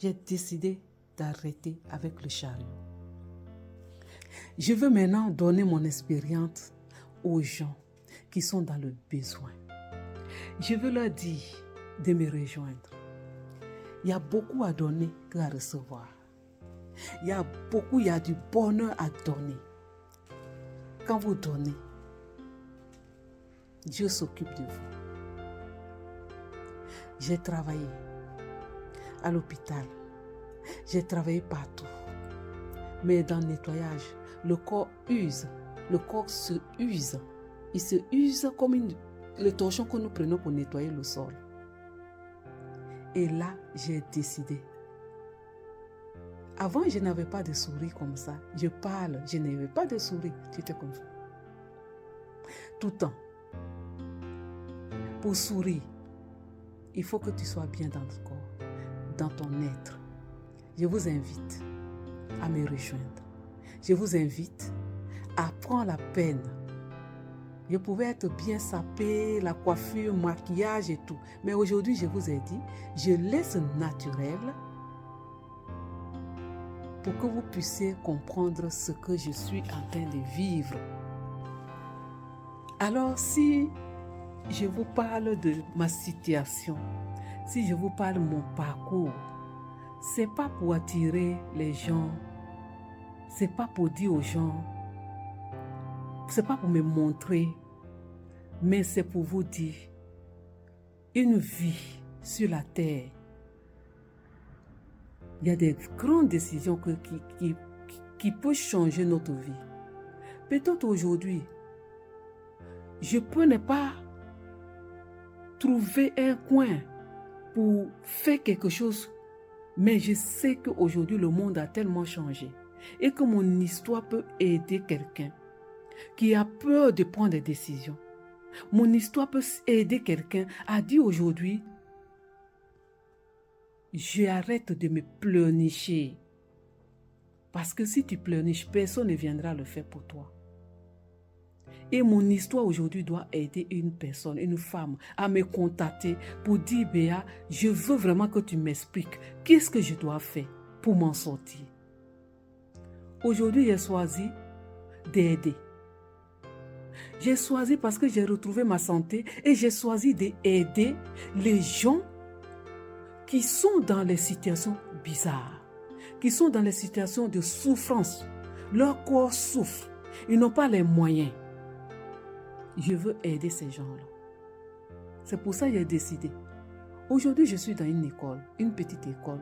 j'ai décidé d'arrêter avec le chariot. Je veux maintenant donner mon expérience aux gens qui sont dans le besoin. Je veux leur dire de me rejoindre. Il y a beaucoup à donner qu'à recevoir. Il y a du bonheur à donner. Quand vous donnez, Dieu s'occupe de vous. J'ai travaillé à l'hôpital. J'ai travaillé partout. Mais dans le nettoyage, le corps use. Le corps se use. Il se use comme le torchon que nous prenons pour nettoyer le sol. Et là, j'ai décidé. Avant, je n'avais pas de souris comme ça. Je parle, je n'avais pas de souris. J'étais comme ça. Tout le temps. Pour sourire, il faut que tu sois bien dans le corps, dans ton être. Je vous invite à me rejoindre. Je vous invite à prendre la peine. Je pouvais être bien sapée, la coiffure, maquillage et tout. Mais aujourd'hui, je vous ai dit, je laisse naturel pour que vous puissiez comprendre ce que je suis en train de vivre. Alors, si je vous parle de ma situation, si je vous parle de mon parcours, c'est pas pour attirer les gens, c'est pas pour dire aux gens, c'est pas pour me montrer, mais c'est pour vous dire une vie sur la terre. Il y a des grandes décisions qui peuvent changer notre vie. Peut-être aujourd'hui, je peux ne pas trouver un coin pour faire quelque chose, mais je sais qu'aujourd'hui, le monde a tellement changé et que mon histoire peut aider quelqu'un qui a peur de prendre des décisions. Mon histoire peut aider quelqu'un à dire aujourd'hui, j'arrête de me pleurnicher. Parce que si tu pleurniches, personne ne viendra le faire pour toi. Et mon histoire aujourd'hui doit aider une personne, une femme, à me contacter pour dire, Béa, je veux vraiment que tu m'expliques qu'est-ce que je dois faire pour m'en sortir. Aujourd'hui, j'ai choisi d'aider. J'ai choisi parce que j'ai retrouvé ma santé et j'ai choisi d'aider les gens qui sont dans les situations bizarres, qui sont dans les situations de souffrance. Leur corps souffre. Ils n'ont pas les moyens. Je veux aider ces gens-là. C'est pour ça que j'ai décidé. Aujourd'hui, je suis dans une école, une petite école,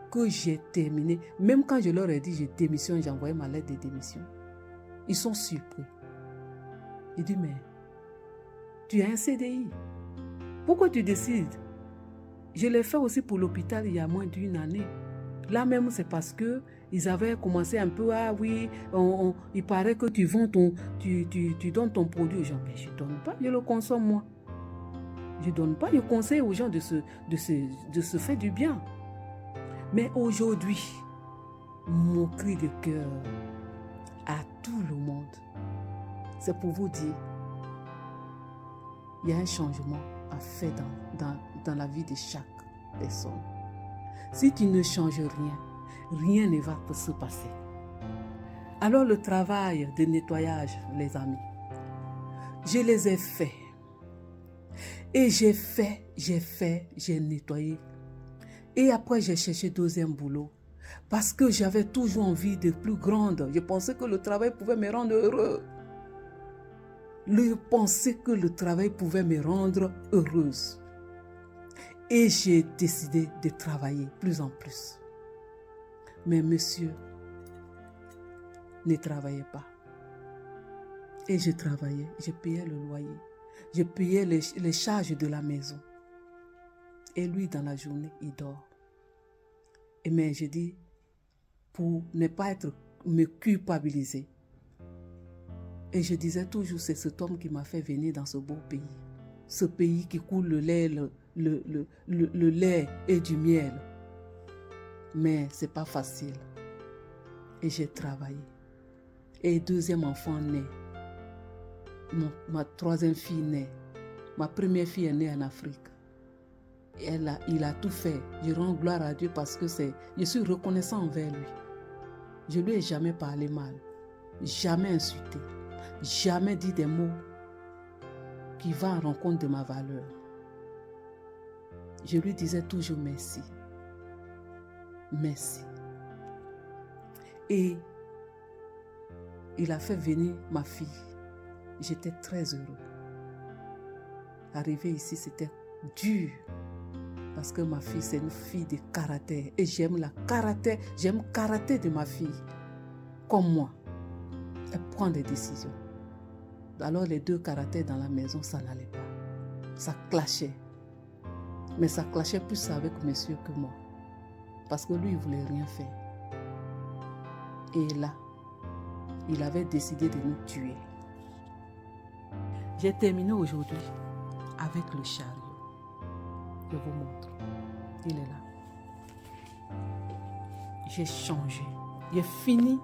que j'ai terminée. Même quand je leur ai dit, je démissionne, j'ai envoyé ma lettre de démission. Ils sont surpris. Ils disent, mais tu as un CDI. Pourquoi tu décides? Je l'ai fait aussi pour l'hôpital il y a moins d'une année. Là même, c'est parce qu'ils avaient commencé un peu, ah oui, il paraît que tu vends tu donnes ton produit aux gens. Mais je ne donne pas, je le consomme moi. Je ne donne pas, je conseille aux gens de se faire du bien. Mais aujourd'hui, mon cri de cœur à tout le monde, c'est pour vous dire, il y a un changement à faire dans la vie de chaque personne. Si tu ne changes rien ne va se passer. Alors le travail de nettoyage, les amis, je les ai faits. Et j'ai nettoyé. Et après, j'ai cherché deuxième boulot. Parce que j'avais toujours envie de plus grande. Je pensais que le travail pouvait me rendre heureux. Je pensais que le travail pouvait me rendre heureuse. Et j'ai décidé de travailler plus en plus. Mais monsieur ne travaillait pas. Et je travaillais, je payais le loyer. Je payais les charges de la maison. Et lui, dans la journée, il dort. Mais je dis, pour ne pas me culpabiliser. Et je disais toujours, c'est cet homme qui m'a fait venir dans ce beau pays. Ce pays qui coule le lait, le lait et du miel. Mais ce n'est pas facile. Et j'ai travaillé. Et deuxième enfant naît. Ma troisième fille naît. Ma première fille est née en Afrique. il a tout fait. Je rends gloire à Dieu parce que je suis reconnaissant envers lui. Je lui ai jamais parlé mal, jamais insulté, jamais dit des mots qui vont en rencontre de ma valeur. Je lui disais toujours merci. Merci. Et il a fait venir ma fille. J'étais très heureux. Arriver ici, c'était dur. Parce que ma fille, c'est une fille de caractère. Et j'aime le caractère de ma fille. Comme moi. Elle prend des décisions. Alors les deux caractères dans la maison, ça n'allait pas. Ça clashait. Mais ça clashait plus avec monsieur que moi. Parce que lui, il ne voulait rien faire. Et là, il avait décidé de nous tuer. J'ai terminé aujourd'hui avec le chariot. Je vous montre. Il est là. J'ai changé. J'ai fini